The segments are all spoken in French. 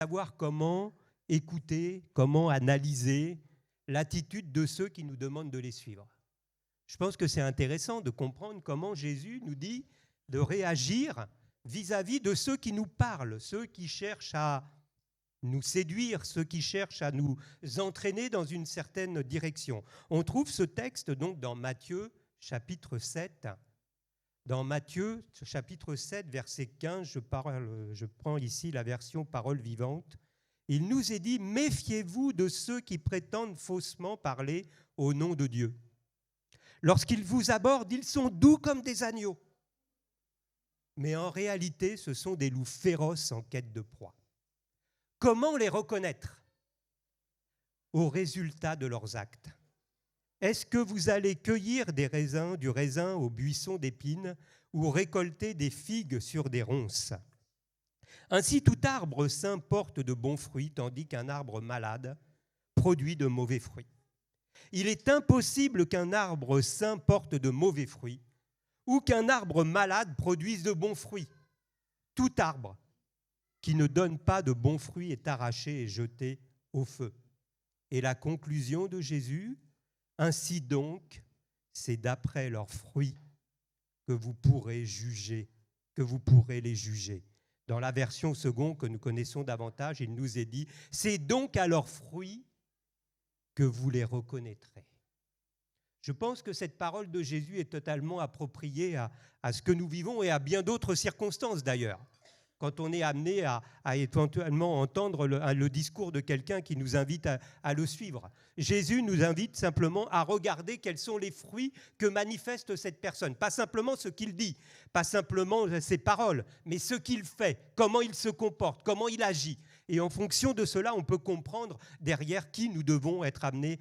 savoir comment écouter, comment analyser l'attitude de ceux qui nous demandent de les suivre. Je pense que c'est intéressant de comprendre comment Jésus nous dit de réagir vis-à-vis de ceux qui nous parlent, ceux qui cherchent à nous séduire, ceux qui cherchent à nous entraîner dans une certaine direction. On trouve ce texte donc dans Matthieu chapitre 7. Dans Matthieu chapitre 7, verset 15, je prends ici la version Parole vivante. Il nous est dit, méfiez-vous de ceux qui prétendent faussement parler au nom de Dieu. Lorsqu'ils vous abordent, ils sont doux comme des agneaux. Mais en réalité, ce sont des loups féroces en quête de proie. Comment les reconnaître? Au résultat de leurs actes. Est-ce que vous allez cueillir du raisin au buisson d'épines ou récolter des figues sur des ronces? Ainsi, tout arbre sain porte de bons fruits, tandis qu'un arbre malade produit de mauvais fruits. Il est impossible qu'un arbre sain porte de mauvais fruits ou qu'un arbre malade produise de bons fruits. Tout arbre qui ne donne pas de bons fruits est arraché et jeté au feu. Et la conclusion de Jésus, ainsi donc, c'est d'après leurs fruits que vous pourrez les juger. Dans la version seconde que nous connaissons davantage, il nous est dit, c'est donc à leurs fruits que vous les reconnaîtrez. Je pense que cette parole de Jésus est totalement appropriée à ce que nous vivons et à bien d'autres circonstances d'ailleurs. Quand on est amené à éventuellement entendre le discours de quelqu'un qui nous invite à le suivre. Jésus nous invite simplement à regarder quels sont les fruits que manifeste cette personne. Pas simplement ce qu'il dit, pas simplement ses paroles, mais ce qu'il fait, comment il se comporte, comment il agit. Et en fonction de cela, on peut comprendre derrière qui nous devons être amenés,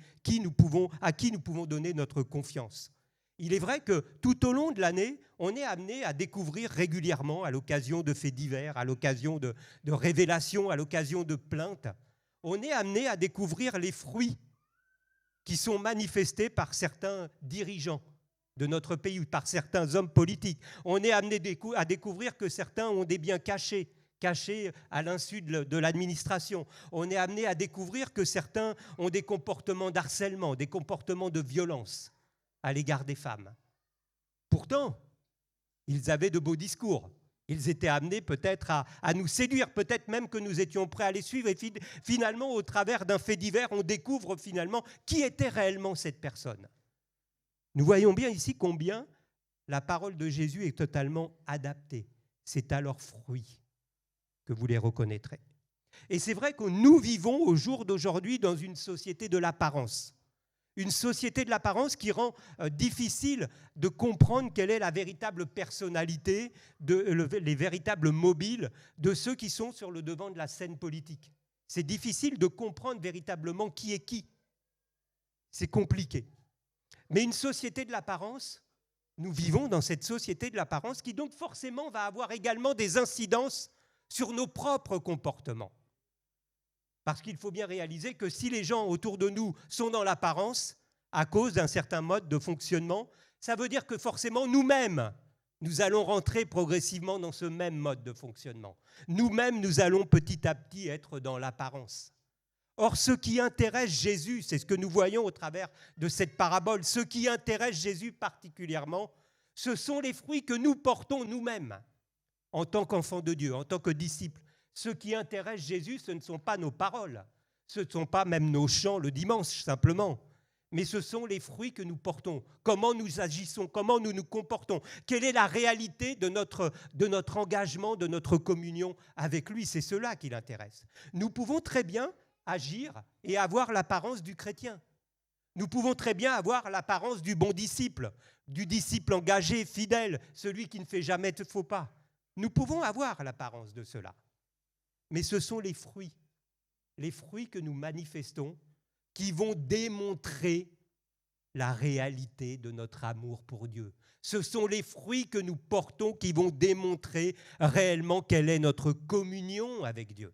à qui nous pouvons donner notre confiance. Il est vrai que tout au long de l'année, on est amené à découvrir régulièrement, à l'occasion de faits divers, à l'occasion de révélations, à l'occasion de plaintes, on est amené à découvrir les fruits qui sont manifestés par certains dirigeants de notre pays ou par certains hommes politiques. On est amené à découvrir que certains ont des biens cachés à l'insu de l'administration. On est amené à découvrir que certains ont des comportements d'harcèlement, des comportements de violence à l'égard des femmes. Pourtant, ils avaient de beaux discours. Ils étaient amenés peut-être à nous séduire, peut-être même que nous étions prêts à les suivre. Et finalement, au travers d'un fait divers, on découvre finalement qui était réellement cette personne. Nous voyons bien ici combien la parole de Jésus est totalement adaptée. C'est à leurs fruits que vous les reconnaîtrez. Et c'est vrai que nous vivons au jour d'aujourd'hui dans une société de l'apparence. Une société de l'apparence qui rend difficile de comprendre quelle est la véritable personnalité, les véritables mobiles de ceux qui sont sur le devant de la scène politique. C'est difficile de comprendre véritablement qui est qui. C'est compliqué. Mais une société de l'apparence, nous vivons dans cette société de l'apparence qui donc forcément va avoir également des incidences sur nos propres comportements. Parce qu'il faut bien réaliser que si les gens autour de nous sont dans l'apparence, à cause d'un certain mode de fonctionnement, ça veut dire que forcément nous-mêmes, nous allons rentrer progressivement dans ce même mode de fonctionnement. Nous-mêmes, nous allons petit à petit être dans l'apparence. Or, ce qui intéresse Jésus, c'est ce que nous voyons au travers de cette parabole, ce qui intéresse Jésus particulièrement, ce sont les fruits que nous portons nous-mêmes en tant qu'enfants de Dieu, en tant que disciples. Ce qui intéresse Jésus, ce ne sont pas nos paroles, ce ne sont pas même nos chants le dimanche simplement, mais ce sont les fruits que nous portons, comment nous agissons, comment nous nous comportons, quelle est la réalité de notre engagement, de notre communion avec lui, c'est cela qui l'intéresse. Nous pouvons très bien agir et avoir l'apparence du chrétien. Nous pouvons très bien avoir l'apparence du bon disciple, du disciple engagé, fidèle, celui qui ne fait jamais de faux pas. Nous pouvons avoir l'apparence de cela. Mais ce sont les fruits que nous manifestons qui vont démontrer la réalité de notre amour pour Dieu. Ce sont les fruits que nous portons qui vont démontrer réellement quelle est notre communion avec Dieu.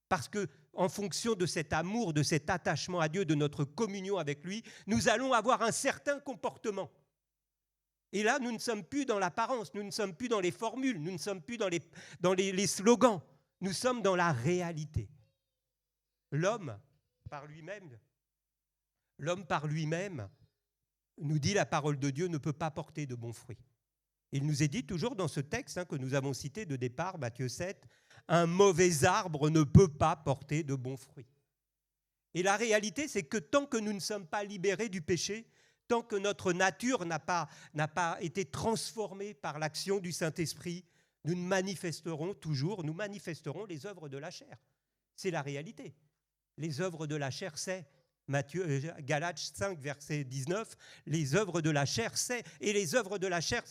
Parce qu'en fonction de cet amour, de cet attachement à Dieu, de notre communion avec lui, nous allons avoir un certain comportement. Et là, nous ne sommes plus dans l'apparence, nous ne sommes plus dans les formules, nous ne sommes plus dans les slogans. nous sommes dans la réalité. L'homme par lui-même, nous dit la parole de Dieu, ne peut pas porter de bons fruits. Il nous est dit toujours dans ce texte que nous avons cité de départ, Matthieu 7, un mauvais arbre ne peut pas porter de bons fruits. Et la réalité, c'est que tant que nous ne sommes pas libérés du péché, tant que notre nature n'a pas été transformée par l'action du Saint-Esprit, nous manifesterons les œuvres de la chair. C'est la réalité. Les œuvres de la chair, c'est Galates 5, verset 19, les œuvres de la chair, et les œuvres de la chair,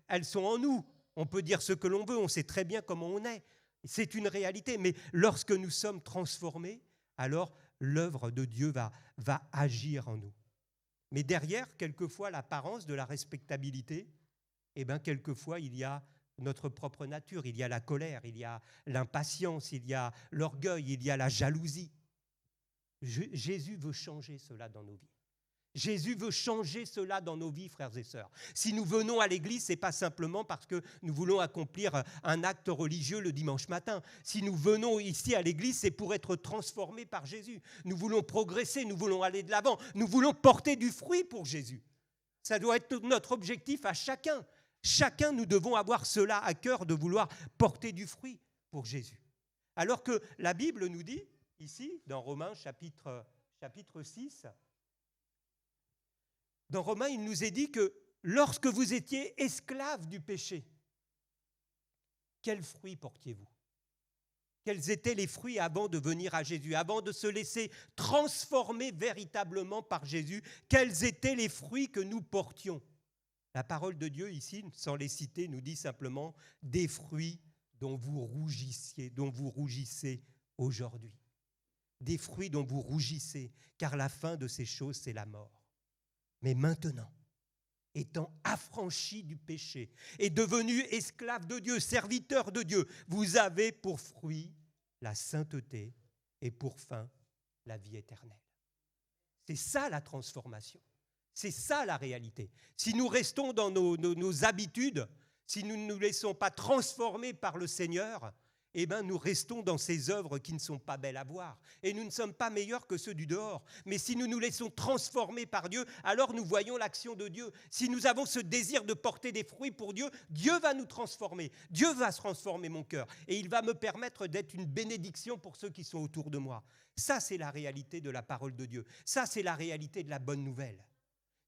elles sont en nous. On peut dire ce que l'on veut, on sait très bien comment on est. C'est une réalité, mais lorsque nous sommes transformés, alors l'œuvre de Dieu va agir en nous. Mais derrière, quelquefois, l'apparence de la respectabilité, quelquefois, il y a notre propre nature, il y a la colère, il y a l'impatience, il y a l'orgueil, il y a la jalousie. Jésus veut changer cela dans nos vies. Jésus veut changer cela dans nos vies, frères et sœurs. Si nous venons à l'église, ce n'est pas simplement parce que nous voulons accomplir un acte religieux le dimanche matin. Si nous venons ici à l'église, c'est pour être transformés par Jésus. Nous voulons progresser, nous voulons aller de l'avant, nous voulons porter du fruit pour Jésus. Ça doit être notre objectif à chacun. Chacun, nous devons avoir cela à cœur de vouloir porter du fruit pour Jésus. Alors que la Bible nous dit, ici, dans Romains chapitre 6, dans Romains, il nous est dit que lorsque vous étiez esclaves du péché, quels fruits portiez-vous ? Quels étaient les fruits avant de venir à Jésus, avant de se laisser transformer véritablement par Jésus? Quels étaient les fruits que nous portions ? La parole de Dieu ici, sans les citer, nous dit simplement des fruits dont vous rougissez aujourd'hui. Des fruits dont vous rougissez, car la fin de ces choses, c'est la mort. Mais maintenant, étant affranchis du péché et devenus esclaves de Dieu, serviteurs de Dieu, vous avez pour fruit la sainteté et pour fin la vie éternelle. C'est ça la transformation. C'est ça la réalité. Si nous restons dans nos habitudes, si nous ne nous laissons pas transformer par le Seigneur, nous restons dans ces œuvres qui ne sont pas belles à voir. Et nous ne sommes pas meilleurs que ceux du dehors. Mais si nous nous laissons transformer par Dieu, alors nous voyons l'action de Dieu. Si nous avons ce désir de porter des fruits pour Dieu, Dieu va nous transformer. Dieu va transformer mon cœur. Et il va me permettre d'être une bénédiction pour ceux qui sont autour de moi. Ça, c'est la réalité de la parole de Dieu. Ça, c'est la réalité de la bonne nouvelle.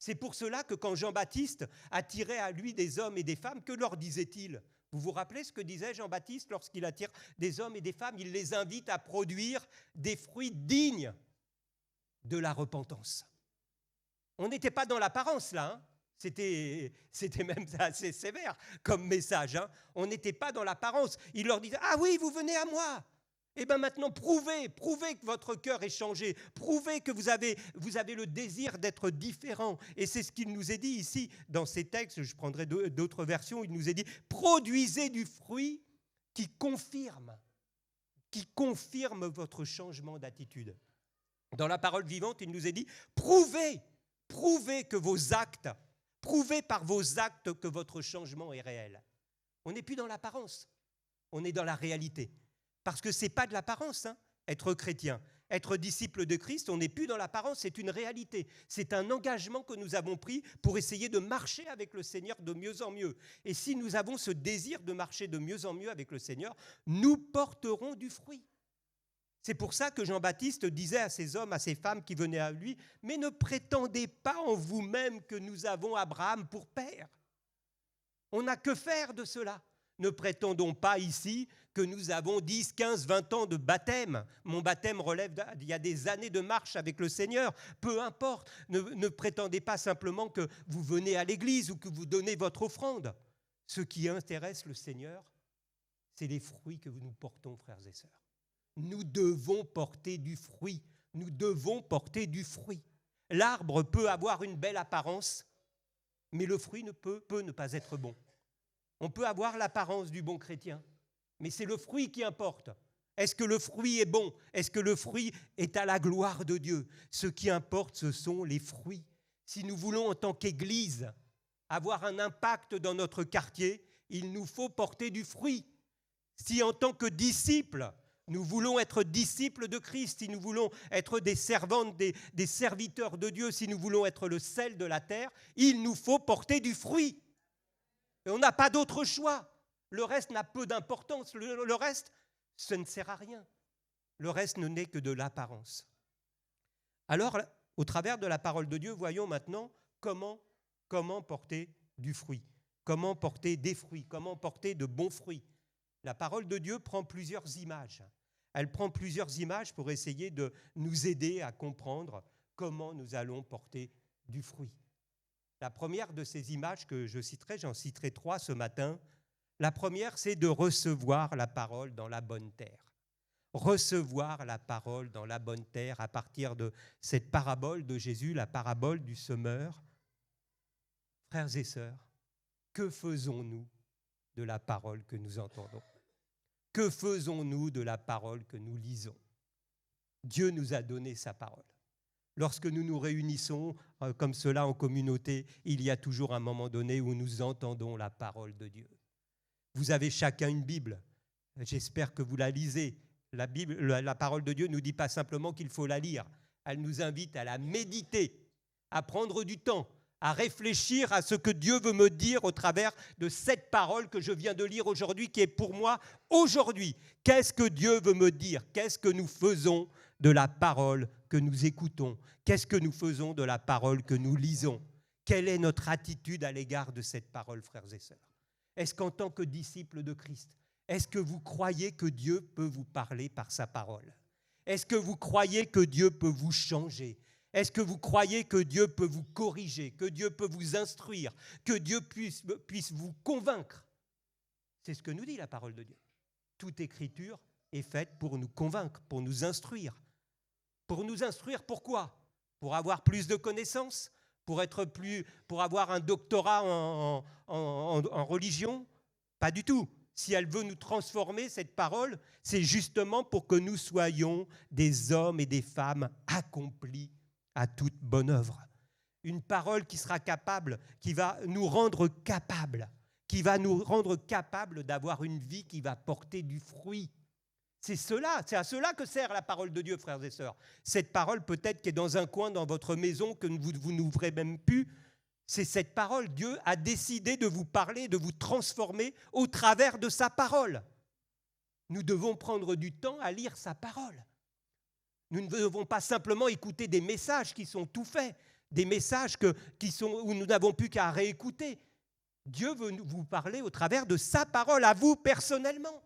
C'est pour cela que quand Jean-Baptiste attirait à lui des hommes et des femmes, que leur disait-il ? Vous vous rappelez ce que disait Jean-Baptiste lorsqu'il attire des hommes et des femmes? Il les invite à produire des fruits dignes de la repentance. On n'était pas dans l'apparence là, C'était même assez sévère comme message. On n'était pas dans l'apparence. Il leur disait « Ah oui, vous venez à moi !» Eh bien maintenant, prouvez que votre cœur est changé, prouvez que vous avez le désir d'être différent. Et c'est ce qu'il nous est dit ici dans ces textes, je prendrai d'autres versions, il nous est dit « Produisez du fruit qui confirme votre changement d'attitude. » Dans la parole vivante, il nous est dit « Prouvez que vos actes, prouvez par vos actes que votre changement est réel. » On n'est plus dans l'apparence, on est dans la réalité. Parce que ce n'est pas de l'apparence, être chrétien. Être disciple de Christ, on n'est plus dans l'apparence, c'est une réalité. C'est un engagement que nous avons pris pour essayer de marcher avec le Seigneur de mieux en mieux. Et si nous avons ce désir de marcher de mieux en mieux avec le Seigneur, nous porterons du fruit. C'est pour ça que Jean-Baptiste disait à ces hommes, à ces femmes qui venaient à lui, « Mais ne prétendez pas en vous-même que nous avons Abraham pour père. » On n'a que faire de cela. Ne prétendons pas ici que nous avons 10, 15, 20 ans de baptême. Mon baptême relève d'il y a des années de marche avec le Seigneur. Peu importe. Ne prétendez pas simplement que vous venez à l'église ou que vous donnez votre offrande. Ce qui intéresse le Seigneur, c'est les fruits que nous portons, frères et sœurs. Nous devons porter du fruit. Nous devons porter du fruit. L'arbre peut avoir une belle apparence, mais le fruit peut ne pas être bon. On peut avoir l'apparence du bon chrétien, mais c'est le fruit qui importe. Est-ce que le fruit est bon? Est-ce que le fruit est à la gloire de Dieu? Ce qui importe, ce sont les fruits. Si nous voulons, en tant qu'Église, avoir un impact dans notre quartier, il nous faut porter du fruit. Si en tant que disciples, nous voulons être disciples de Christ, si nous voulons être des servantes, des serviteurs de Dieu, si nous voulons être le sel de la terre, il nous faut porter du fruit. Et on n'a pas d'autre choix. Le reste n'a peu d'importance. Le reste, ce ne sert à rien. Le reste ne n'est que de l'apparence. Alors, au travers de la parole de Dieu, voyons maintenant comment porter du fruit, comment porter des fruits, comment porter de bons fruits. La parole de Dieu prend plusieurs images. Elle prend plusieurs images pour essayer de nous aider à comprendre comment nous allons porter du fruit. La première de ces images que je citerai, j'en citerai 3 ce matin. La première, c'est de recevoir la parole dans la bonne terre. Recevoir la parole dans la bonne terre à partir de cette parabole de Jésus, la parabole du semeur. Frères et sœurs, que faisons-nous de la parole que nous entendons ? Que faisons-nous de la parole que nous lisons ? Dieu nous a donné sa parole. Lorsque nous nous réunissons comme cela en communauté, il y a toujours un moment donné où nous entendons la parole de Dieu. Vous avez chacun une Bible. J'espère que vous la lisez. La Bible, la parole de Dieu ne nous dit pas simplement qu'il faut la lire. Elle nous invite à la méditer, à prendre du temps, à réfléchir à ce que Dieu veut me dire au travers de cette parole que je viens de lire aujourd'hui, qui est pour moi aujourd'hui. Qu'est-ce que Dieu veut me dire ? Qu'est-ce que nous faisons de la parole que nous écoutons ? Qu'est-ce que nous faisons de la parole que nous lisons ? Quelle est notre attitude à l'égard de cette parole, frères et sœurs ? Est-ce qu'en tant que disciples de Christ, est-ce que vous croyez que Dieu peut vous parler par sa parole ? Est-ce que vous croyez que Dieu peut vous changer ? Est-ce que vous croyez que Dieu peut vous corriger, que Dieu peut vous instruire, que Dieu puisse vous convaincre ? C'est ce que nous dit la parole de Dieu. Toute écriture est faite pour nous convaincre, pour nous instruire. Pour nous instruire, pourquoi ? Pour avoir plus de connaissances ? Pour avoir un doctorat en religion ? Pas du tout. Si elle veut nous transformer, cette parole, c'est justement pour que nous soyons des hommes et des femmes accomplis à toute bonne œuvre. Une parole qui sera capable, qui va nous rendre capables, d'avoir une vie qui va porter du fruit. C'est à cela que sert la parole de Dieu, frères et sœurs. Cette parole peut-être qui est dans un coin dans votre maison que vous n'ouvrez même plus, c'est cette parole. Dieu a décidé de vous parler, de vous transformer au travers de sa parole. Nous devons prendre du temps à lire sa parole. Nous ne devons pas simplement écouter des messages qui sont tout faits, des messages où nous n'avons plus qu'à réécouter. Dieu veut vous parler au travers de sa parole, à vous personnellement,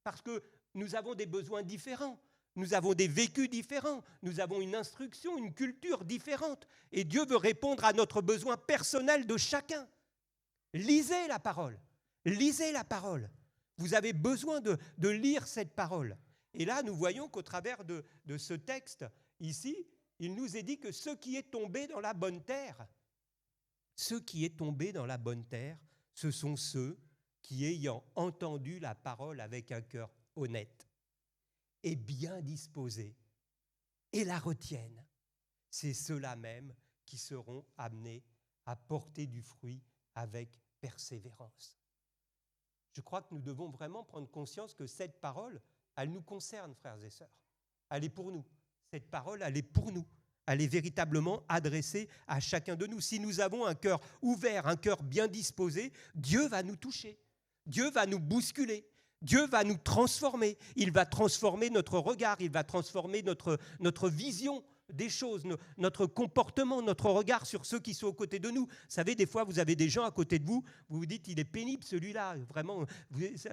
parce que nous avons des besoins différents, nous avons des vécus différents, nous avons une instruction, une culture différente, et Dieu veut répondre à notre besoin personnel de chacun. Lisez la parole, lisez la parole. Vous avez besoin de lire cette parole. Et là, nous voyons qu'au travers de ce texte, ici, il nous est dit que ce qui est tombé dans la bonne terre, ce sont ceux qui, ayant entendu la parole avec un cœur honnête et bien disposé, et la retiennent, c'est ceux-là même qui seront amenés à porter du fruit avec persévérance. Je crois que nous devons vraiment prendre conscience que cette parole, elle nous concerne, frères et sœurs. Elle est pour nous. Cette parole, elle est pour nous. Elle est véritablement adressée à chacun de nous. Si nous avons un cœur ouvert, un cœur bien disposé, Dieu va nous toucher. Dieu va nous bousculer. Dieu va nous transformer. Il va transformer notre regard. Il va transformer notre vision des choses, notre comportement, notre regard sur ceux qui sont aux côtés de nous. Vous savez, des fois, vous avez des gens à côté de vous, vous vous dites, il est pénible celui-là, vraiment,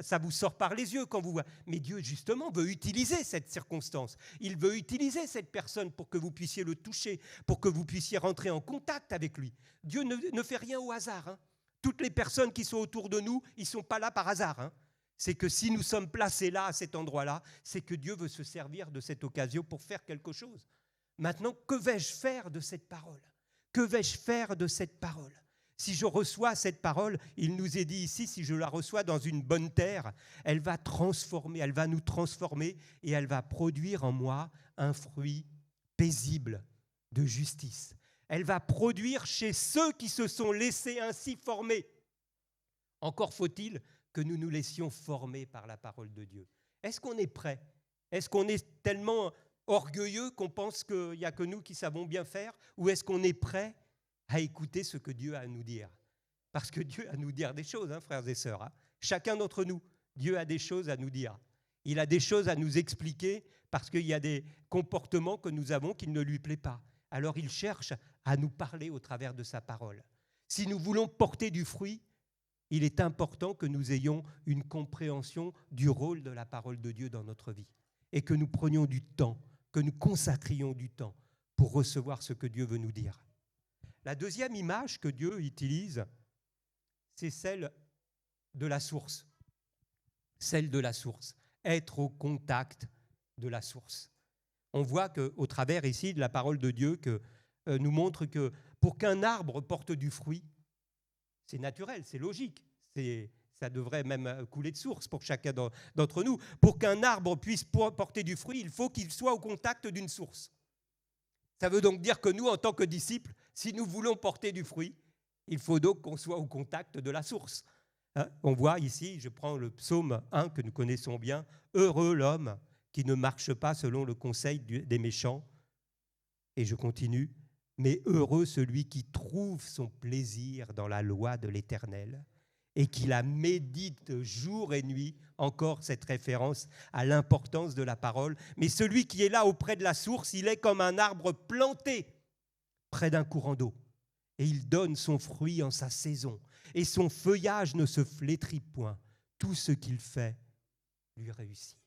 ça vous sort par les yeux quand vous voyez. Mais Dieu, justement, veut utiliser cette circonstance. Il veut utiliser cette personne pour que vous puissiez le toucher, pour que vous puissiez rentrer en contact avec lui. Dieu ne fait rien au hasard. Hein. Toutes les personnes qui sont autour de nous, ils ne sont pas là par hasard. Hein. C'est que si nous sommes placés là, à cet endroit-là, c'est que Dieu veut se servir de cette occasion pour faire quelque chose. Maintenant, que vais-je faire de cette parole ? Que vais-je faire de cette parole ? Si je reçois cette parole, il nous est dit ici, si je la reçois dans une bonne terre, elle va nous transformer et elle va produire en moi un fruit paisible de justice. Elle va produire chez ceux qui se sont laissés ainsi former. Encore faut-il que nous nous laissions former par la parole de Dieu? Est-ce qu'on est prêt? Est-ce qu'on est tellement orgueilleux qu'on pense qu'il n'y a que nous qui savons bien faire? Ou est-ce qu'on est prêt à écouter ce que Dieu a à nous dire? Parce que Dieu a à nous dire des choses, hein, frères et sœurs. Hein. Chacun d'entre nous, Dieu a des choses à nous dire. Il a des choses à nous expliquer parce qu'il y a des comportements que nous avons qui ne lui plaisent pas. Alors il cherche à nous parler au travers de sa parole. Si nous voulons porter du fruit, il est important que nous ayons une compréhension du rôle de la parole de Dieu dans notre vie et que nous prenions du temps, que nous consacrions du temps pour recevoir ce que Dieu veut nous dire. La deuxième image que Dieu utilise, c'est celle de la source. Celle de la source. Être au contact de la source. On voit qu'au travers ici de la parole de Dieu que nous montre que pour qu'un arbre porte du fruit, c'est naturel, c'est logique, ça devrait même couler de source pour chacun d'entre nous. Pour qu'un arbre puisse porter du fruit, il faut qu'il soit au contact d'une source. Ça veut donc dire que nous, en tant que disciples, si nous voulons porter du fruit, il faut donc qu'on soit au contact de la source. Hein? On voit ici, je prends le psaume 1 que nous connaissons bien, « Heureux l'homme qui ne marche pas selon le conseil des méchants. » Et je continue, « Mais heureux celui qui trouve son plaisir dans la loi de l'Éternel et qui la médite jour et nuit. » Encore cette référence à l'importance de la parole. Mais celui qui est là auprès de la source, il est comme un arbre planté près d'un courant d'eau. Et il donne son fruit en sa saison. Et son feuillage ne se flétrit point. Tout ce qu'il fait lui réussit.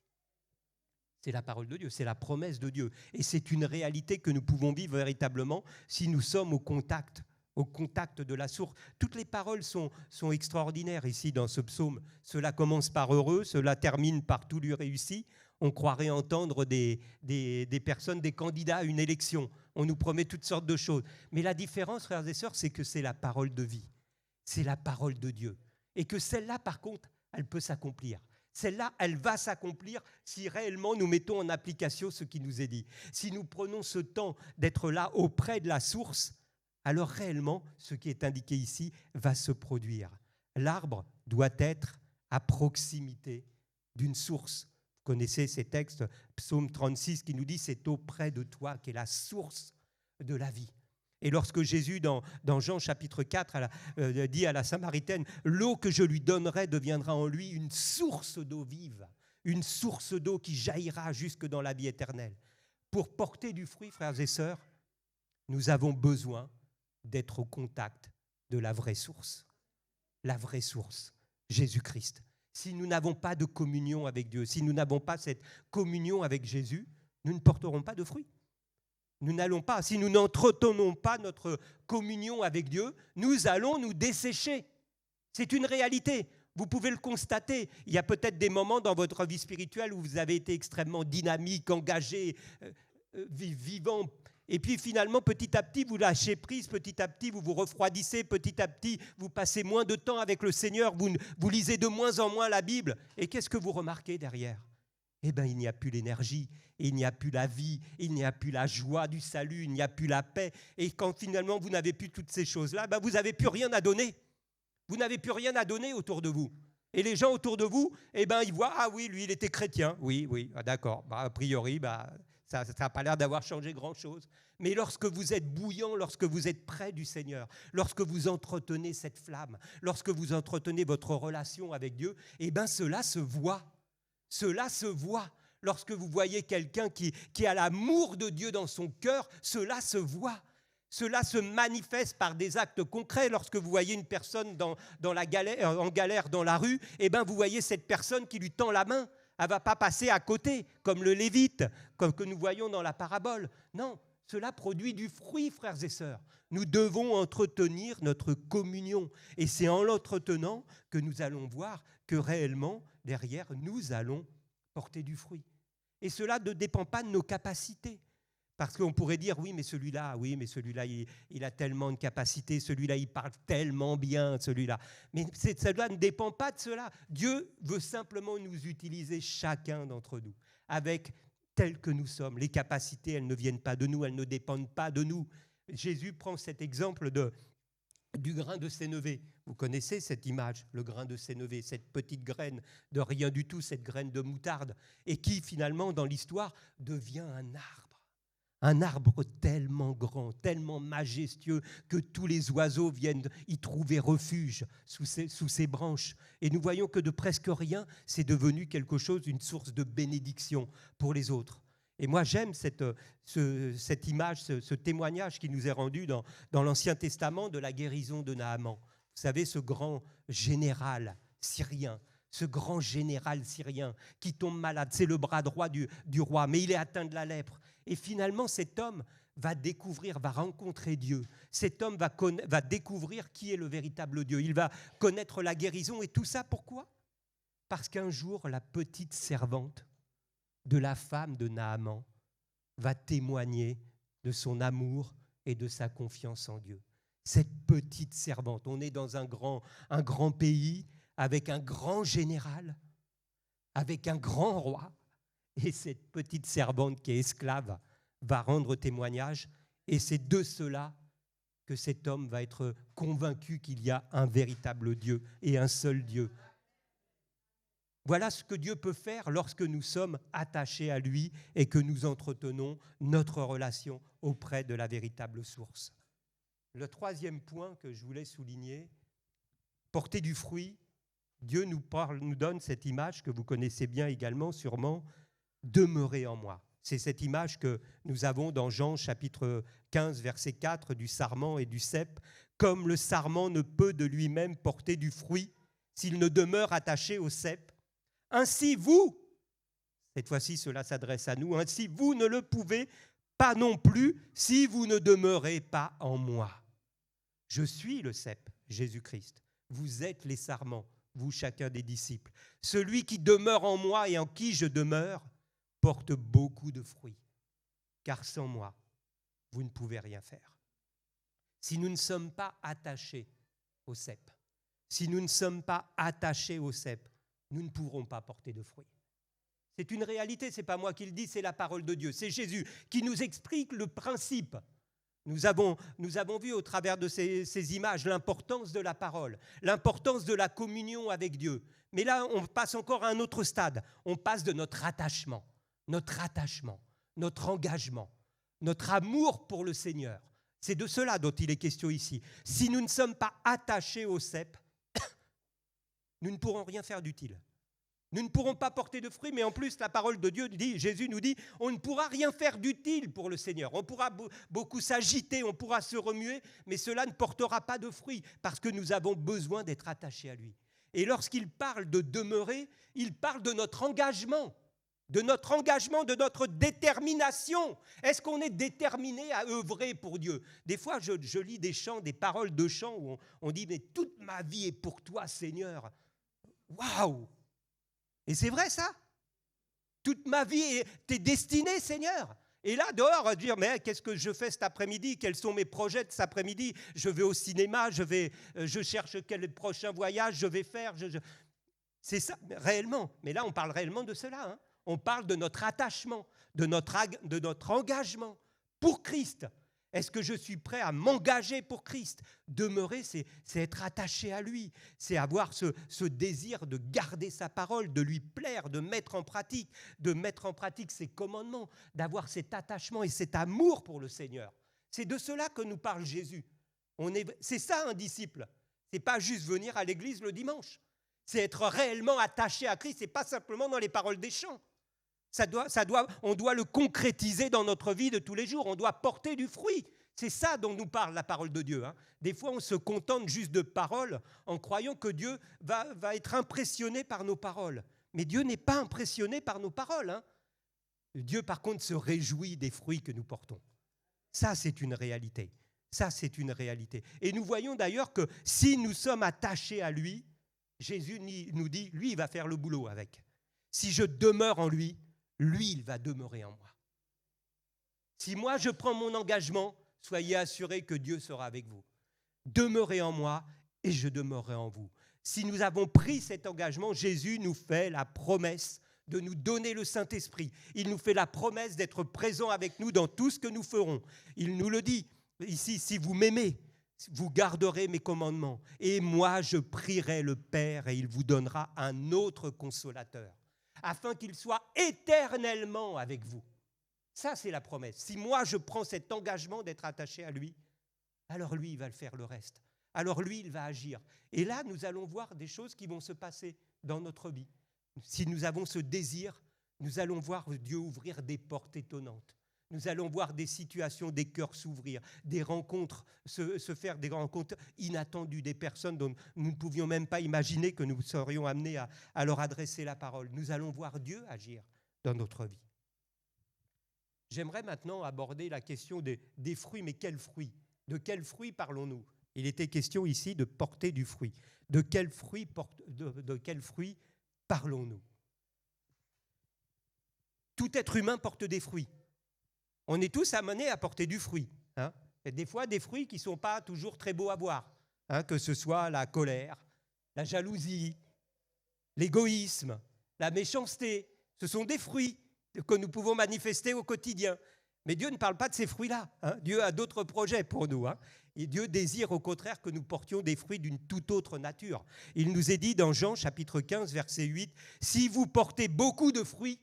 C'est la parole de Dieu, c'est la promesse de Dieu. Et c'est une réalité que nous pouvons vivre véritablement si nous sommes au contact de la source. Toutes les paroles sont extraordinaires ici dans ce psaume. Cela commence par heureux, cela termine par tout lui réussit. On croirait entendre des personnes, des candidats à une élection. On nous promet toutes sortes de choses. Mais la différence, frères et sœurs, c'est que c'est la parole de vie. C'est la parole de Dieu. Et que celle-là, par contre, elle peut s'accomplir. Celle-là, elle va s'accomplir si réellement nous mettons en application ce qui nous est dit. Si nous prenons ce temps d'être là auprès de la source, alors réellement, ce qui est indiqué ici va se produire. L'arbre doit être à proximité d'une source. Vous connaissez ces textes, Psaume 36 qui nous dit « C'est auprès de toi qu'est la source de la vie ». Et lorsque Jésus, dans Jean chapitre 4, dit à la Samaritaine « L'eau que je lui donnerai deviendra en lui une source d'eau vive, une source d'eau qui jaillira jusque dans la vie éternelle. » Pour porter du fruit, frères et sœurs, nous avons besoin d'être au contact de la vraie source. La vraie source, Jésus-Christ. Si nous n'avons pas de communion avec Dieu, si nous n'avons pas cette communion avec Jésus, nous ne porterons pas de fruits. Nous n'allons pas, si nous n'entretenons pas notre communion avec Dieu, nous allons nous dessécher. C'est une réalité. Vous pouvez le constater. Il y a peut-être des moments dans votre vie spirituelle où vous avez été extrêmement dynamique, engagé, vivant. Et puis finalement, petit à petit, vous lâchez prise, petit à petit, vous vous refroidissez, petit à petit, vous passez moins de temps avec le Seigneur, vous lisez de moins en moins la Bible. Et qu'est-ce que vous remarquez derrière ? Eh bien, il n'y a plus l'énergie, il n'y a plus la vie, il n'y a plus la joie du salut, il n'y a plus la paix. Et quand finalement vous n'avez plus toutes ces choses-là, vous n'avez plus rien à donner. Vous n'avez plus rien à donner autour de vous. Et les gens autour de vous, ils voient, ah oui, lui, il était chrétien. Oui, d'accord. A priori, ça n'a pas l'air d'avoir changé grand-chose. Mais lorsque vous êtes bouillant, lorsque vous êtes près du Seigneur, lorsque vous entretenez cette flamme, lorsque vous entretenez votre relation avec Dieu, cela se voit. Cela se voit. Lorsque vous voyez quelqu'un qui a l'amour de Dieu dans son cœur, cela se voit. Cela se manifeste par des actes concrets. Lorsque vous voyez une personne en galère dans la rue, vous voyez cette personne qui lui tend la main. Elle ne va pas passer à côté, comme le Lévite, comme que nous voyons dans la parabole. Non, cela produit du fruit, frères et sœurs. Nous devons entretenir notre communion. Et c'est en l'entretenant que nous allons voir que réellement, derrière, nous allons porter du fruit. Et cela ne dépend pas de nos capacités. Parce qu'on pourrait dire, oui, mais celui-là, il a tellement de capacités, celui-là, il parle tellement bien, celui-là. Mais cela ne dépend pas de cela. Dieu veut simplement nous utiliser, chacun d'entre nous, avec tel que nous sommes. Les capacités, elles ne viennent pas de nous, elles ne dépendent pas de nous. Jésus prend cet exemple du grain de sénévé. Vous connaissez cette image, le grain de sénévé, cette petite graine de rien du tout, cette graine de moutarde, et qui finalement, dans l'histoire, devient un arbre. Un arbre tellement grand, tellement majestueux que tous les oiseaux viennent y trouver refuge sous ses branches. Et nous voyons que de presque rien, c'est devenu quelque chose, une source de bénédiction pour les autres. Et moi, j'aime cette image, ce témoignage qui nous est rendu dans l'Ancien Testament de la guérison de Naaman. Vous savez, ce grand général syrien, qui tombe malade, c'est le bras droit du roi, mais il est atteint de la lèpre. Et finalement, cet homme va rencontrer Dieu. Cet homme va découvrir qui est le véritable Dieu. Il va connaître la guérison. Et tout ça, pourquoi ? Parce qu'un jour, la petite servante de la femme de Naaman va témoigner de son amour et de sa confiance en Dieu. Cette petite servante, on est dans un grand pays avec un grand général, avec un grand roi, et cette petite servante qui est esclave va rendre témoignage, et c'est de cela que cet homme va être convaincu qu'il y a un véritable Dieu et un seul Dieu. Voilà ce que Dieu peut faire lorsque nous sommes attachés à lui et que nous entretenons notre relation auprès de la véritable source. Le troisième point que je voulais souligner, porter du fruit. Dieu nous donne cette image que vous connaissez bien également, sûrement, demeurer en moi. C'est cette image que nous avons dans Jean chapitre 15, verset 4, du sarment et du cep. Comme le sarment ne peut de lui-même porter du fruit s'il ne demeure attaché au cep, ainsi vous, cette fois-ci cela s'adresse à nous, ainsi vous ne le pouvez pas non plus si vous ne demeurez pas en moi. Je suis le cep, Jésus-Christ. Vous êtes les sarments, vous chacun des disciples. Celui qui demeure en moi et en qui je demeure porte beaucoup de fruits, car sans moi, vous ne pouvez rien faire. Si nous ne sommes pas attachés au cep, nous ne pourrons pas porter de fruits. C'est une réalité, ce n'est pas moi qui le dis, c'est la parole de Dieu. C'est Jésus qui nous explique le principe. Nous avons vu au travers de ces images l'importance de la parole, l'importance de la communion avec Dieu. Mais là, on passe encore à un autre stade. On passe de notre attachement, notre engagement, notre amour pour le Seigneur. C'est de cela dont il est question ici. Si nous ne sommes pas attachés au cep, nous ne pourrons rien faire d'utile. Nous ne pourrons pas porter de fruits, mais en plus, la parole de Dieu dit, Jésus nous dit, on ne pourra rien faire d'utile pour le Seigneur. On pourra beaucoup s'agiter, on pourra se remuer, mais cela ne portera pas de fruits, parce que nous avons besoin d'être attachés à lui. Et lorsqu'il parle de demeurer, il parle de notre engagement, de notre détermination. Est-ce qu'on est déterminé à œuvrer pour Dieu ? Des fois, je lis des chants, des paroles de chants où on dit, mais toute ma vie est pour toi, Seigneur. Waouh ! Et c'est vrai ça. Toute ma vie t'est destinée, Seigneur. Et là, dehors, dire, mais qu'est-ce que je fais cet après-midi ? Quels sont mes projets de cet après-midi ? Je vais au cinéma, je cherche quel prochain voyage je vais faire. C'est ça, réellement. Mais là, on parle réellement de cela. Hein. On parle de notre attachement, de notre engagement pour Christ. Est-ce que je suis prêt à m'engager pour Christ ? Demeurer, c'est être attaché à lui. C'est avoir ce désir de garder sa parole, de lui plaire, de mettre en pratique ses commandements, d'avoir cet attachement et cet amour pour le Seigneur. C'est de cela que nous parle Jésus. C'est ça un disciple. Ce n'est pas juste venir à l'église le dimanche. C'est être réellement attaché à Christ. Ce n'est pas simplement dans les paroles des chants. On doit le concrétiser dans notre vie de tous les jours. On doit porter du fruit. C'est ça dont nous parle la parole de Dieu. Hein. Des fois, on se contente juste de paroles en croyant que Dieu va être impressionné par nos paroles. Mais Dieu n'est pas impressionné par nos paroles. Hein. Dieu, par contre, se réjouit des fruits que nous portons. Ça, c'est une réalité. Et nous voyons d'ailleurs que si nous sommes attachés à lui, Jésus nous dit, lui, il va faire le boulot avec. Si je demeure en lui, lui, il va demeurer en moi. Si moi, je prends mon engagement, soyez assurés que Dieu sera avec vous. Demeurez en moi et je demeurerai en vous. Si nous avons pris cet engagement, Jésus nous fait la promesse de nous donner le Saint-Esprit. Il nous fait la promesse d'être présent avec nous dans tout ce que nous ferons. Il nous le dit ici, si vous m'aimez, vous garderez mes commandements, et moi je prierai le Père, et il vous donnera un autre consolateur, afin qu'il soit éternellement avec vous. Ça, c'est la promesse. Si moi je prends cet engagement d'être attaché à lui, alors lui, il va le faire le reste. Alors lui, il va agir. Et là, nous allons voir des choses qui vont se passer dans notre vie. Si nous avons ce désir, nous allons voir Dieu ouvrir des portes étonnantes. Nous allons voir des situations, des cœurs s'ouvrir, des rencontres, se faire des rencontres inattendues, des personnes dont nous ne pouvions même pas imaginer que nous serions amenés à leur adresser la parole. Nous allons voir Dieu agir dans notre vie. J'aimerais maintenant aborder la question des fruits, mais quels fruits ? De quels fruits parlons-nous ? Il était question ici de porter du fruit. De quels fruits parlons-nous ? Tout être humain porte des fruits. On est tous amenés à porter du fruit. Hein. Et des fois, des fruits qui ne sont pas toujours très beaux à voir. Hein, que ce soit la colère, la jalousie, l'égoïsme, la méchanceté. Ce sont des fruits que nous pouvons manifester au quotidien. Mais Dieu ne parle pas de ces fruits-là. Hein. Dieu a d'autres projets pour nous. Hein. Et Dieu désire au contraire que nous portions des fruits d'une toute autre nature. Il nous est dit dans Jean chapitre 15, verset 8, « Si vous portez beaucoup de fruits,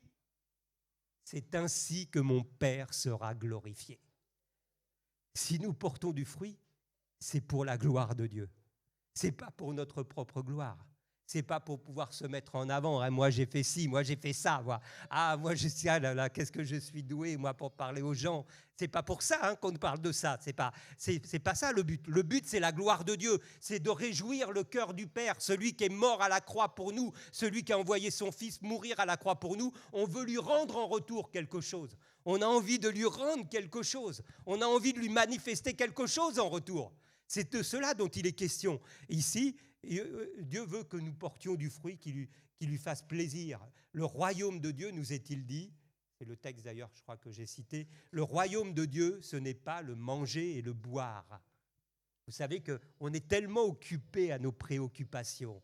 c'est ainsi que mon Père sera glorifié. » Si nous portons du fruit, c'est pour la gloire de Dieu. Ce n'est pas pour notre propre gloire. Ce n'est pas pour pouvoir se mettre en avant. Hein, moi, j'ai fait ci, moi, j'ai fait ça. Moi. Ah, moi, je suis, ah là là, qu'est-ce que je suis doué, moi, pour parler aux gens. Ce n'est pas pour ça hein, qu'on parle de ça. C'est pas ça le but. Le but, c'est la gloire de Dieu. C'est de réjouir le cœur du Père, celui qui est mort à la croix pour nous, celui qui a envoyé son Fils mourir à la croix pour nous. On veut lui rendre en retour quelque chose. On a envie de lui rendre quelque chose. On a envie de lui manifester quelque chose en retour. C'est de cela dont il est question. Ici, Dieu veut que nous portions du fruit qui lui fasse plaisir. Le royaume de Dieu, nous est-il dit, c'est le texte d'ailleurs, je crois que j'ai cité, le royaume de Dieu, ce n'est pas le manger et le boire. Vous savez qu'on est tellement occupé à nos préoccupations.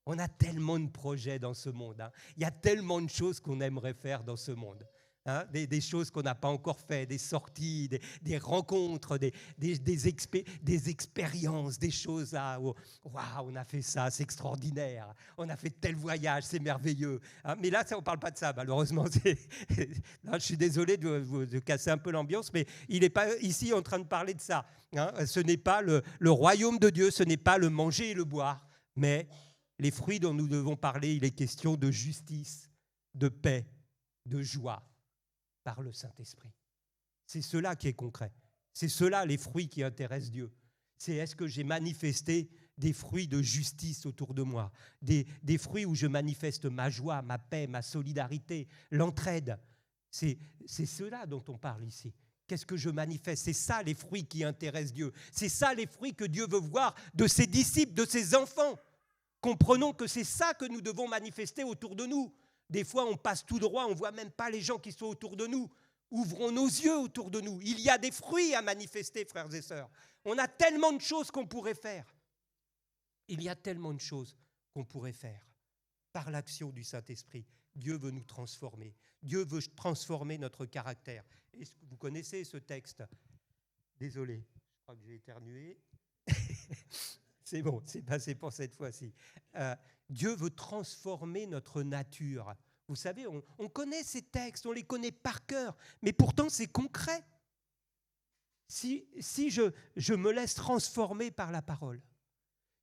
On a tellement de projets dans ce monde. Hein. Il y a tellement de choses qu'on aimerait faire dans ce monde. Hein, des choses qu'on n'a pas encore fait, des sorties, des rencontres, des expériences, des choses là où waouh, on a fait ça, c'est extraordinaire, on a fait tel voyage, c'est merveilleux. Hein, mais là, ça, on ne parle pas de ça, malheureusement. Non, je suis désolé de casser un peu l'ambiance, mais il n'est pas ici en train de parler de ça. Hein. Ce n'est pas le royaume de Dieu, ce n'est pas le manger et le boire, mais les fruits dont nous devons parler, il est question de justice, de paix, de joie. Par le Saint-Esprit. C'est cela qui est concret. C'est cela les fruits qui intéressent Dieu. C'est est-ce que j'ai manifesté des fruits de justice autour de moi, des fruits où je manifeste ma joie, ma paix, ma solidarité, l'entraide. C'est cela dont on parle ici. Qu'est-ce que je manifeste ? C'est ça les fruits qui intéressent Dieu. C'est ça les fruits que Dieu veut voir de ses disciples, de ses enfants. Comprenons que c'est ça que nous devons manifester autour de nous. Des fois, on passe tout droit, on ne voit même pas les gens qui sont autour de nous. Ouvrons nos yeux autour de nous. Il y a des fruits à manifester, frères et sœurs. On a tellement de choses qu'on pourrait faire. Il y a tellement de choses qu'on pourrait faire. Par l'action du Saint-Esprit, Dieu veut nous transformer. Dieu veut transformer notre caractère. Et vous connaissez ce texte. Désolé, je crois que j'ai éternué. C'est bon, c'est passé pour cette fois-ci. Dieu veut transformer notre nature. Vous savez, on connaît ces textes, on les connaît par cœur, mais pourtant c'est concret. Si je me laisse transformer par la parole,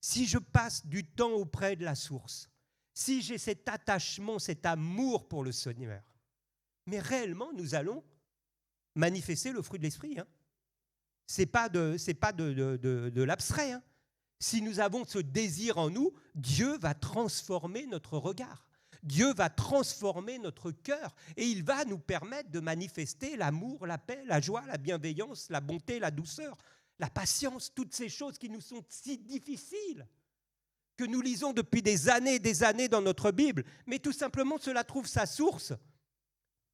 si je passe du temps auprès de la source, si j'ai cet attachement, cet amour pour le Seigneur, mais réellement nous allons manifester le fruit de l'esprit. Hein. C'est pas de l'abstrait. Hein. Si nous avons ce désir en nous, Dieu va transformer notre regard. Dieu va transformer notre cœur et il va nous permettre de manifester l'amour, la paix, la joie, la bienveillance, la bonté, la douceur, la patience, toutes ces choses qui nous sont si difficiles, que nous lisons depuis des années dans notre Bible. Mais tout simplement, cela trouve sa source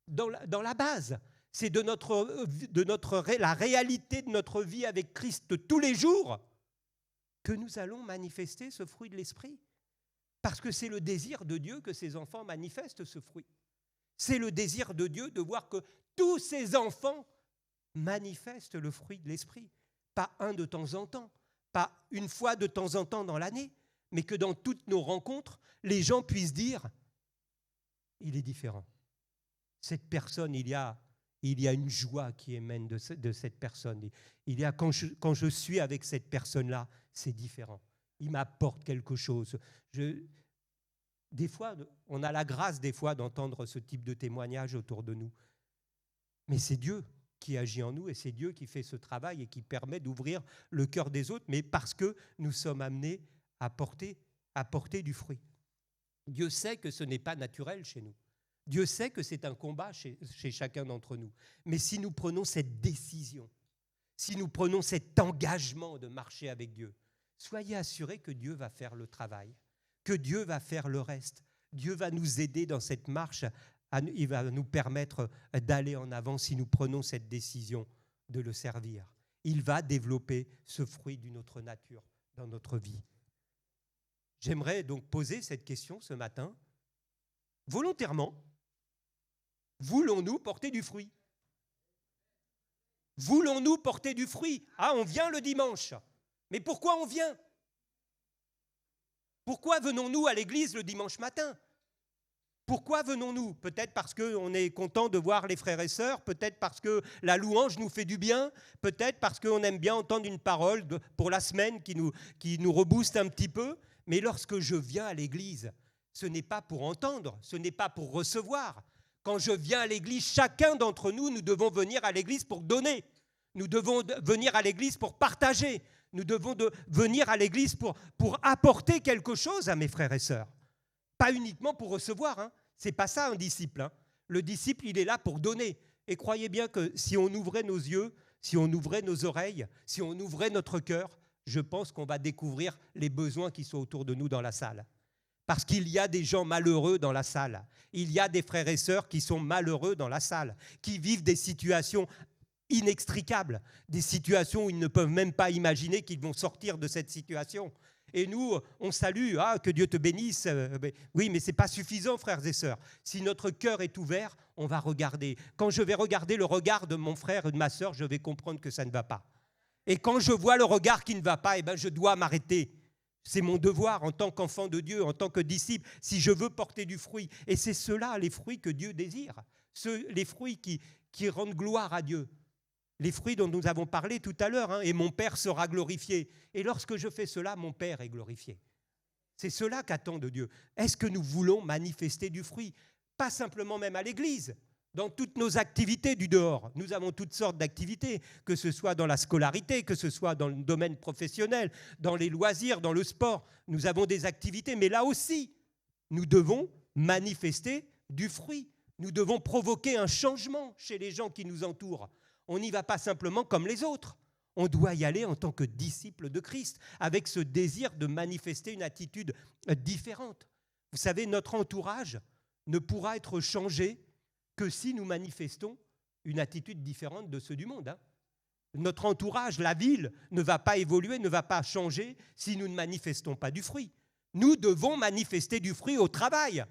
dans la base. C'est la réalité de notre vie avec Christ tous les jours que nous allons manifester ce fruit de l'esprit. Parce que c'est le désir de Dieu que ses enfants manifestent ce fruit. C'est le désir de Dieu de voir que tous ses enfants manifestent le fruit de l'esprit. Pas un de temps en temps, pas une fois de temps en temps dans l'année, mais que dans toutes nos rencontres, les gens puissent dire « il est différent ». Cette personne, il y a une joie qui émane de cette personne. Quand je suis avec cette personne-là, c'est différent. Il m'apporte quelque chose. Des fois, on a la grâce des fois d'entendre ce type de témoignage autour de nous. Mais c'est Dieu qui agit en nous et c'est Dieu qui fait ce travail et qui permet d'ouvrir le cœur des autres, mais parce que nous sommes amenés à porter du fruit. Dieu sait que ce n'est pas naturel chez nous. Dieu sait que c'est un combat chez chacun d'entre nous. Mais si nous prenons cette décision, si nous prenons cet engagement de marcher avec Dieu, soyez assurés que Dieu va faire le travail, que Dieu va faire le reste. Dieu va nous aider dans cette marche, il va nous permettre d'aller en avant si nous prenons cette décision de le servir. Il va développer ce fruit d'une autre nature dans notre vie. J'aimerais donc poser cette question ce matin. Volontairement, voulons-nous porter du fruit ? Voulons-nous porter du fruit ? Ah, on vient le dimanche. Mais pourquoi on vient ? Pourquoi venons-nous à l'église le dimanche matin ? Pourquoi venons-nous ? Peut-être parce qu'on est content de voir les frères et sœurs, peut-être parce que la louange nous fait du bien, peut-être parce qu'on aime bien entendre une parole pour la semaine qui nous rebooste un petit peu. Mais lorsque je viens à l'église, ce n'est pas pour entendre, ce n'est pas pour recevoir. Quand je viens à l'église, chacun d'entre nous, nous devons venir à l'église pour donner. Nous devons venir à l'église pour partager. Nous devons venir à l'église pour apporter quelque chose à mes frères et sœurs. Pas uniquement pour recevoir, hein. Ce n'est pas ça un disciple. Hein. Le disciple, il est là pour donner. Et croyez bien que si on ouvrait nos yeux, si on ouvrait nos oreilles, si on ouvrait notre cœur, je pense qu'on va découvrir les besoins qui sont autour de nous dans la salle. Parce qu'il y a des gens malheureux dans la salle. Il y a des frères et sœurs qui sont malheureux dans la salle, qui vivent des situations inextricables, des situations où ils ne peuvent même pas imaginer qu'ils vont sortir de cette situation. Et nous, on salue, que Dieu te bénisse. Oui, mais ce n'est pas suffisant, frères et sœurs. Si notre cœur est ouvert, on va regarder. Quand je vais regarder le regard de mon frère et de ma sœur, je vais comprendre que ça ne va pas. Et quand je vois le regard qui ne va pas, je dois m'arrêter. C'est mon devoir en tant qu'enfant de Dieu, en tant que disciple, si je veux porter du fruit. Et c'est cela, les fruits que Dieu désire. Les fruits qui rendent gloire à Dieu. Les fruits dont nous avons parlé tout à l'heure, et mon Père sera glorifié. Et lorsque je fais cela, mon Père est glorifié. C'est cela qu'attend de Dieu. Est-ce que nous voulons manifester du fruit ? Pas simplement même à l'église, dans toutes nos activités du dehors. Nous avons toutes sortes d'activités, que ce soit dans la scolarité, que ce soit dans le domaine professionnel, dans les loisirs, dans le sport. Nous avons des activités, mais là aussi, nous devons manifester du fruit. Nous devons provoquer un changement chez les gens qui nous entourent. On n'y va pas simplement comme les autres. On doit y aller en tant que disciple de Christ, avec ce désir de manifester une attitude différente. Vous savez, notre entourage ne pourra être changé que si nous manifestons une attitude différente de ceux du monde. Hein. Notre entourage, la ville, ne va pas évoluer, ne va pas changer si nous ne manifestons pas du fruit. Nous devons manifester du fruit au travail.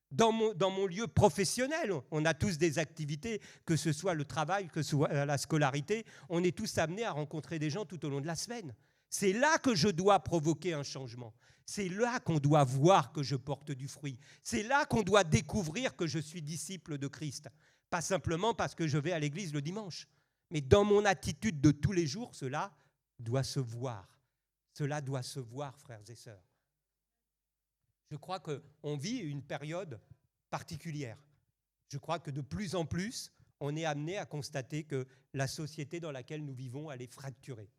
Dans mon lieu professionnel, on a tous des activités, que ce soit le travail, que ce soit la scolarité, on est tous amenés à rencontrer des gens tout au long de la semaine. C'est là que je dois provoquer un changement. C'est là qu'on doit voir que je porte du fruit. C'est là qu'on doit découvrir que je suis disciple de Christ. Pas simplement parce que je vais à l'église le dimanche, mais dans mon attitude de tous les jours, cela doit se voir. Cela doit se voir, frères et sœurs. Je crois qu'on vit une période particulière. Je crois que de plus en plus, on est amené à constater que la société dans laquelle nous vivons, elle est fracturée.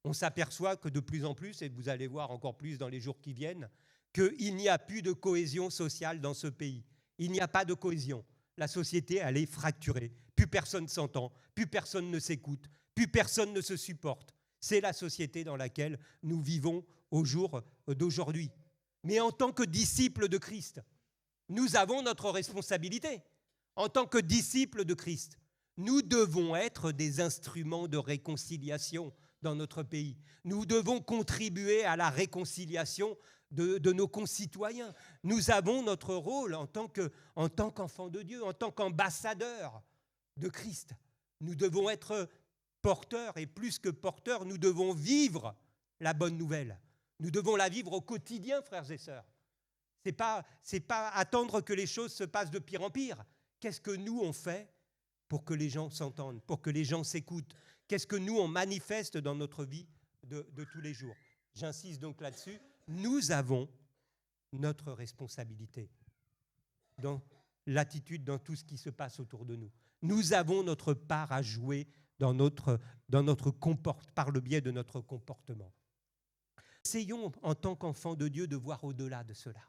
On s'aperçoit que de plus en plus, et vous allez voir encore plus dans les jours qui viennent, qu'il n'y a plus de cohésion sociale dans ce pays. Il n'y a pas de cohésion. La société, elle est fracturée. Plus personne s'entend, plus personne ne s'écoute, plus personne ne se supporte. C'est la société dans laquelle nous vivons au jour d'aujourd'hui. Mais en tant que disciples de Christ, nous avons notre responsabilité. En tant que disciples de Christ, nous devons être des instruments de réconciliation dans notre pays. Nous devons contribuer à la réconciliation de nos concitoyens. Nous avons notre rôle en tant qu'enfants de Dieu, en tant qu'ambassadeurs de Christ. Nous devons être porteurs, et plus que porteurs, nous devons vivre la bonne nouvelle. Nous devons la vivre au quotidien, frères et sœurs. C'est pas attendre que les choses se passent de pire en pire. Qu'est-ce que nous, on fait pour que les gens s'entendent, pour que les gens s'écoutent? Qu'est-ce que nous, on manifeste dans notre vie de tous les jours? J'insiste donc là-dessus. Nous avons notre responsabilité dans l'attitude, dans tout ce qui se passe autour de nous. Nous avons notre part à jouer par le biais de notre comportement. Essayons, en tant qu'enfants de Dieu, de voir au-delà de cela.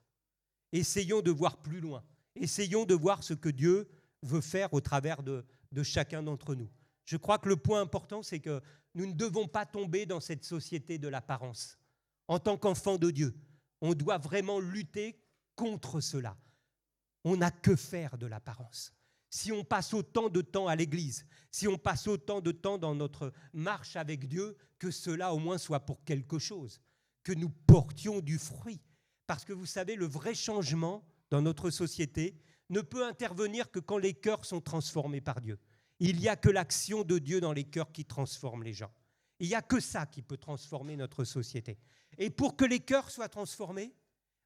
Essayons de voir plus loin. Essayons de voir ce que Dieu veut faire au travers de chacun d'entre nous. Je crois que le point important, c'est que nous ne devons pas tomber dans cette société de l'apparence. En tant qu'enfants de Dieu, on doit vraiment lutter contre cela. On n'a que faire de l'apparence. Si on passe autant de temps à l'église, si on passe autant de temps dans notre marche avec Dieu, que cela au moins soit pour quelque chose, que nous portions du fruit. Parce que vous savez, le vrai changement dans notre société ne peut intervenir que quand les cœurs sont transformés par Dieu. Il n'y a que l'action de Dieu dans les cœurs qui transforme les gens. Il n'y a que ça qui peut transformer notre société. Et pour que les cœurs soient transformés,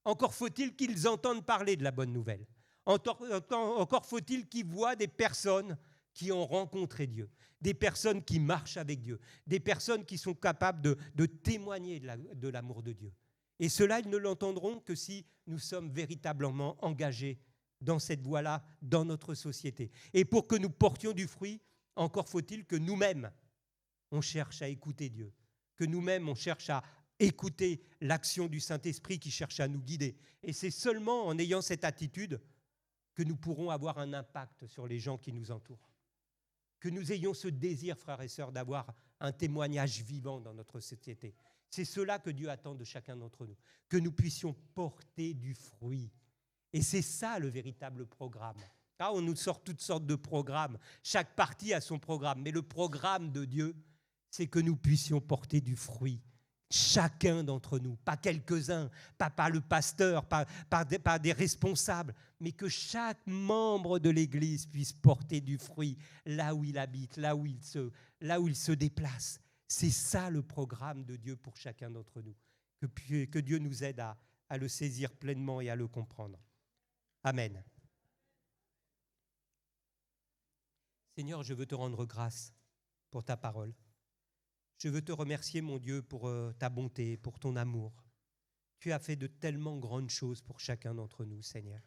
encore faut-il qu'ils entendent parler de la bonne nouvelle. Encore faut-il qu'ils voient des personnes qui ont rencontré Dieu, des personnes qui marchent avec Dieu, des personnes qui sont capables de témoigner de l'amour de Dieu. Et cela, ils ne l'entendront que si nous sommes véritablement engagés dans cette voie-là, dans notre société. Et pour que nous portions du fruit, encore faut-il que nous-mêmes, on cherche à écouter Dieu, que nous-mêmes, on cherche à écouter l'action du Saint-Esprit qui cherche à nous guider. Et c'est seulement en ayant cette attitude que nous pourrons avoir un impact sur les gens qui nous entourent. Que nous ayons ce désir, frères et sœurs, d'avoir un témoignage vivant dans notre société. C'est cela que Dieu attend de chacun d'entre nous, que nous puissions porter du fruit. Et c'est ça le véritable programme. Là, on nous sort toutes sortes de programmes. Chaque parti a son programme. Mais le programme de Dieu, c'est que nous puissions porter du fruit. Chacun d'entre nous, pas quelques-uns, pas le pasteur, pas des responsables, mais que chaque membre de l'Église puisse porter du fruit là où il habite, là où il se déplace. C'est ça le programme de Dieu pour chacun d'entre nous. Que Dieu nous aide à le saisir pleinement et à le comprendre. Amen. Seigneur, je veux te rendre grâce pour ta parole. Je veux te remercier, mon Dieu, pour ta bonté, pour ton amour. Tu as fait de tellement grandes choses pour chacun d'entre nous, Seigneur.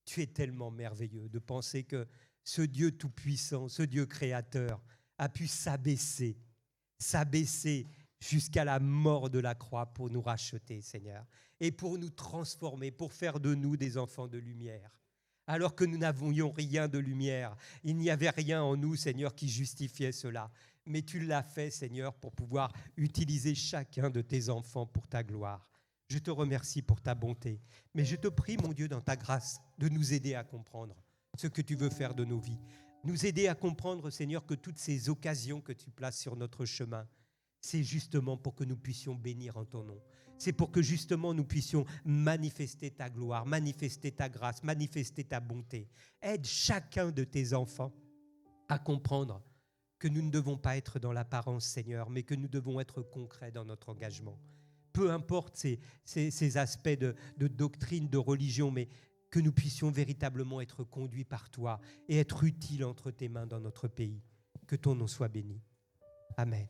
Tu es tellement merveilleux de penser que ce Dieu tout-puissant, ce Dieu créateur, a pu s'abaisser jusqu'à la mort de la croix pour nous racheter, Seigneur, et pour nous transformer, pour faire de nous des enfants de lumière. Alors que nous n'avions rien de lumière, il n'y avait rien en nous, Seigneur, qui justifiait cela. Mais tu l'as fait, Seigneur, pour pouvoir utiliser chacun de tes enfants pour ta gloire. Je te remercie pour ta bonté. Mais je te prie, mon Dieu, dans ta grâce, de nous aider à comprendre ce que tu veux faire de nos vies. Nous aider à comprendre, Seigneur, que toutes ces occasions que tu places sur notre chemin, c'est justement pour que nous puissions bénir en ton nom. C'est pour que justement nous puissions manifester ta gloire, manifester ta grâce, manifester ta bonté. Aide chacun de tes enfants à comprendre que nous ne devons pas être dans l'apparence, Seigneur, mais que nous devons être concrets dans notre engagement. Peu importe ces aspects de doctrine, de religion, mais que nous puissions véritablement être conduits par toi et être utiles entre tes mains dans notre pays. Que ton nom soit béni. Amen.